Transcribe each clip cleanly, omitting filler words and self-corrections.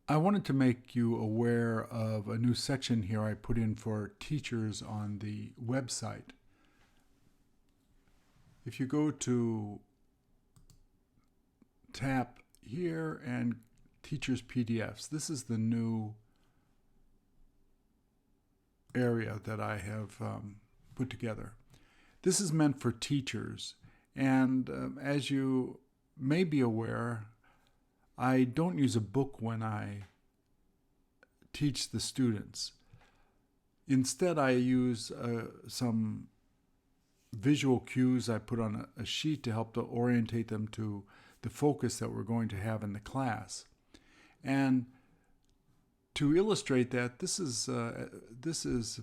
I wanted to make you aware of a new section here I put in for teachers on the website. If you go to tap here and Teachers PDFs, this is the new area that I have put together. This is meant for teachers, and as you may be aware, I don't use a book when I teach the students. Instead, I use some visual cues I put on a sheet to help to orientate them to the focus that we're going to have in the class. And to illustrate that, this is the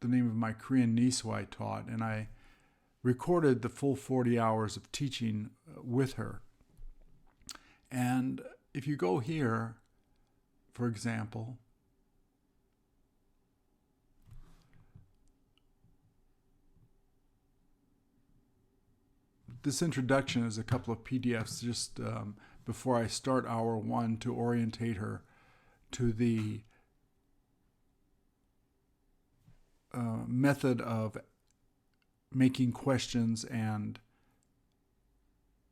name of my Korean niece who I taught, and I recorded the full 40 hours of teaching with her. And if you go here, for example, this introduction is a couple of PDFs just before I start hour one to orientate her to the method of making questions and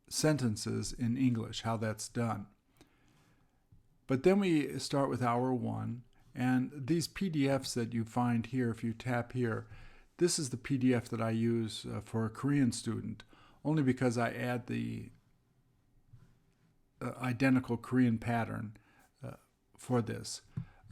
sentences in English, how that's done. But then we start with hour one, and these PDFs that you find here, if you tap here, this is the PDF that I use for a Korean student, only because I add the identical Korean pattern for this.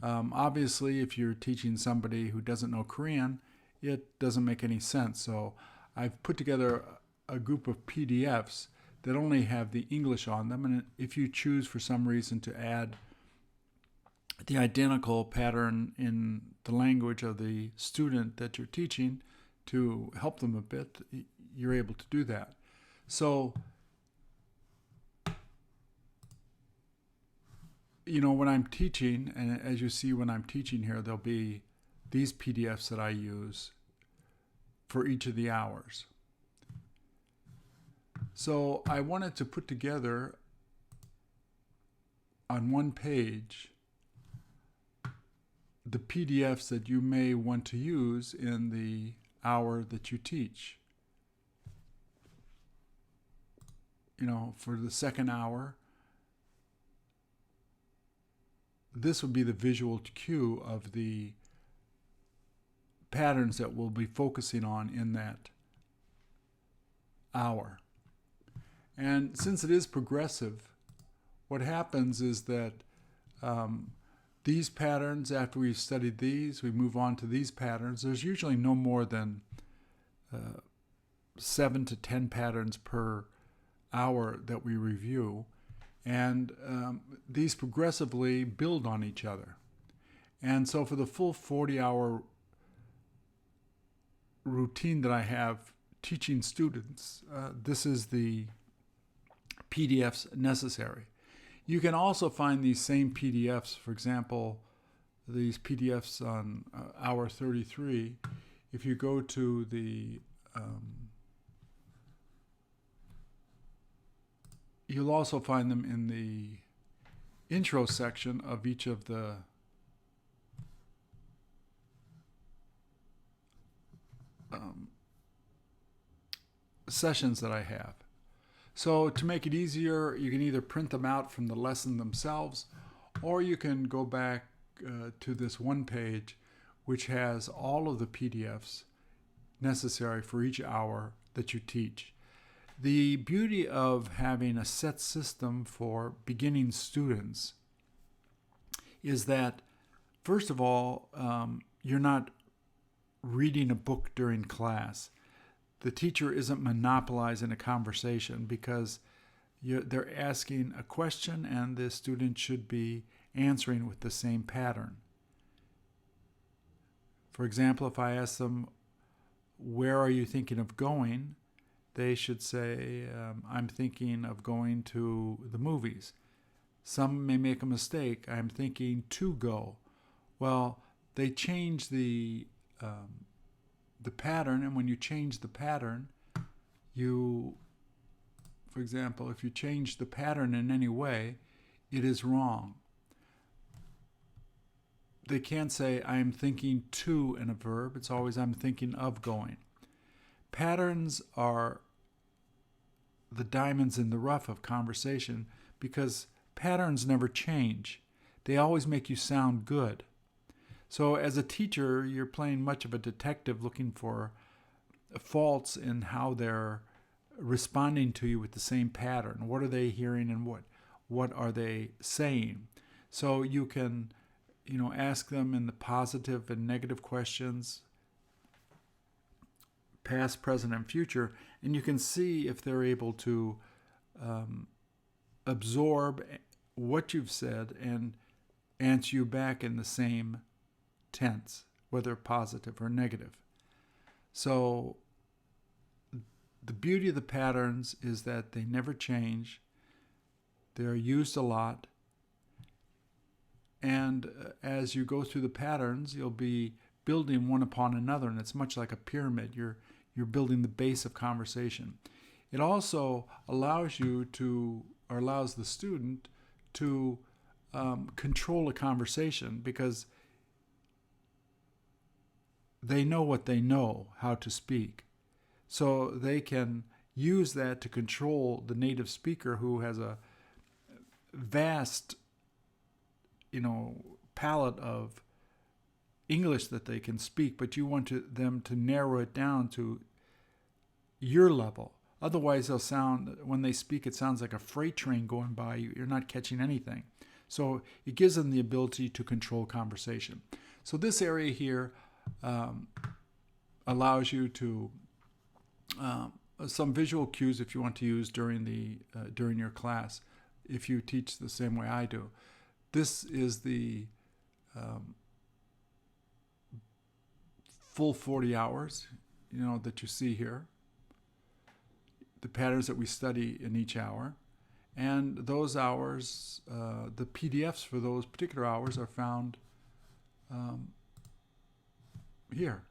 Obviously, if you're teaching somebody who doesn't know Korean, it doesn't make any sense. So I've put together a group of PDFs that only have the English on them, and if you choose for some reason to add the identical pattern in the language of the student that you're teaching to help them a bit, you're able to do that. So, when I'm teaching, and as you see when I'm teaching here, there'll be these PDFs that I use for each of the hours. So I wanted to put together on one page the PDFs that you may want to use in the hour that you teach. For the second hour, this would be the visual cue of the patterns that we'll be focusing on in that hour. And since it is progressive, what happens is that these patterns, after we've studied these, we move on to these patterns. There's usually no more than 7 to 10 patterns per hour that we review. And these progressively build on each other. And so for the full 40-hour routine that I have teaching students, this is the PDFs necessary. You can also find these same PDFs, for example, these PDFs on hour 33. If you go to the, you'll also find them in the intro section of each of the sessions that I have. So to make it easier, you can either print them out from the lesson themselves, or you can go back to this one page which has all of the PDFs necessary for each hour that you teach. The beauty of having a set system for beginning students is that, first of all, you're not reading a book during class. The teacher isn't monopolizing a conversation because they're asking a question and the student should be answering with the same pattern. For example, if I ask them, where are you thinking of going? They should say, I'm thinking of going to the movies. Some may make a mistake. I'm thinking to go. Well, they change the pattern, and when you change the pattern, for example, if you change the pattern in any way, it is wrong. they can't say I am thinking to in a verb. It's always I'm thinking of going. Patterns are the diamonds in the rough of conversation because patterns never change. They always make you sound good. So as a teacher, you're playing much of a detective looking for faults in how they're responding to you with the same pattern. What are they hearing and what are they saying? So you can, ask them in the positive and negative questions, past, present, and future, and you can see if they're able to absorb what you've said and answer you back in the same tense, whether positive or negative. So the beauty of the patterns is that they never change. They're used a lot. And as you go through the patterns, you'll be building one upon another, and it's much like a pyramid. You're building the base of conversation. It also allows the student to control a conversation because they know what they know, how to speak. So they can use that to control the native speaker who has a vast, palette of English that they can speak, but you want them to narrow it down to your level. Otherwise, when they speak, it sounds like a freight train going by. You're not catching anything. So it gives them the ability to control conversation. So this area here allows you to some visual cues if you want to use during your class, if you teach the same way I do. This is the full 40 hours, that you see here. The patterns that we study in each hour. And those hours, the PDFs for those particular hours are found here.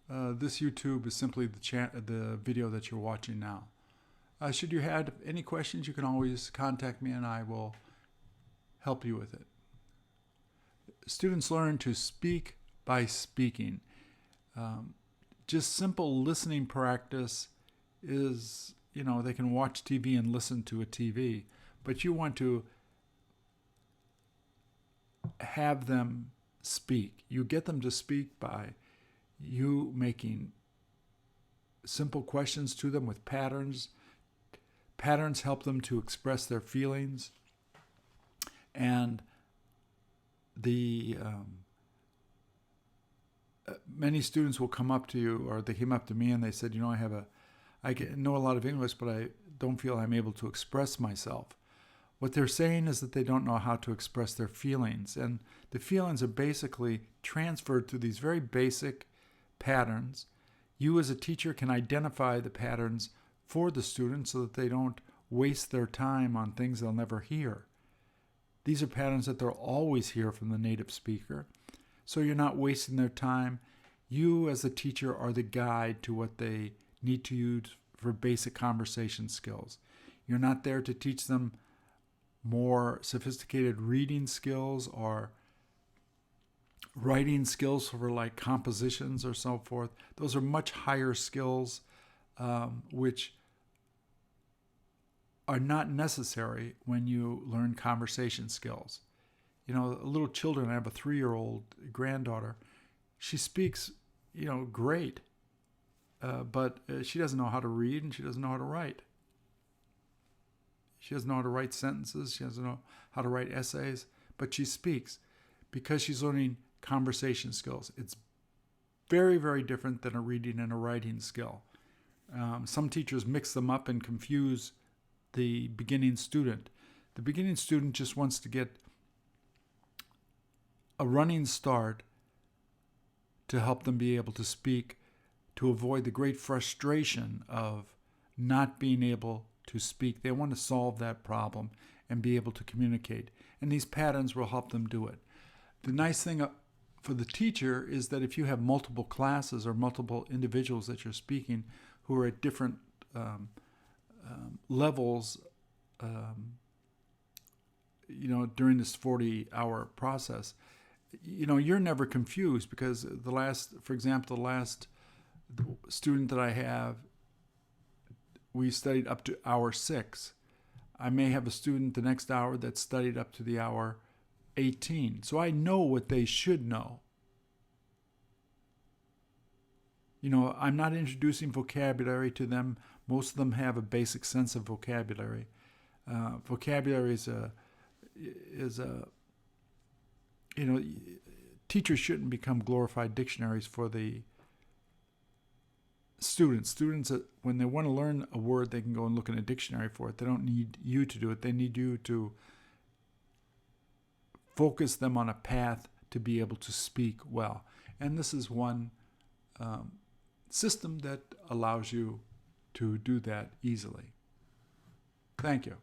This YouTube is simply the video that you're watching now. Should you have any questions, you can always contact me and I will help you with it. Students learn to speak by speaking. Just simple listening practice is, they can watch TV and listen to a TV, but you want to have them speak. You get them to speak by you making simple questions to them with patterns. Patterns help them to express their feelings. And many students will come up to you, or they came up to me and they said, I know a lot of English, but I don't feel I'm able to express myself. What they're saying is that they don't know how to express their feelings. And the feelings are basically transferred through these very basic patterns. You as a teacher can identify the patterns for the students so that they don't waste their time on things they'll never hear. These are patterns that they'll always hear from the native speaker. So you're not wasting their time. You as a teacher are the guide to what they need to use for basic conversation skills. You're not there to teach them more sophisticated reading skills or writing skills for like compositions or so forth. Those are much higher skills which are not necessary when you learn conversation skills. Little children, I have a 3-year-old granddaughter. She speaks, great, but she doesn't know how to read and she doesn't know how to write. She doesn't know how to write sentences. She doesn't know how to write essays, but she speaks because she's learning conversation skills. It's very, very different than a reading and a writing skill. Some teachers mix them up and confuse the beginning student. The beginning student just wants to get a running start to help them be able to speak, to avoid the great frustration of not being able to speak. They want to solve that problem and be able to communicate. And these patterns will help them do it. The nice thing for the teacher is that if you have multiple classes or multiple individuals that you're speaking who are at different levels, during this 40-hour process, you're never confused because for example, the last student that I have, we studied up to hour 6. I may have a student the next hour that studied up to the hour 18. So I know what they should know. I'm not introducing vocabulary to them. Most of them have a basic sense of vocabulary. Vocabulary teachers shouldn't become glorified dictionaries for the students. Students, when they want to learn a word, they can go and look in a dictionary for it. They don't need you to do it. They need you to focus them on a path to be able to speak well. And this is one system that allows you to do that easily. Thank you.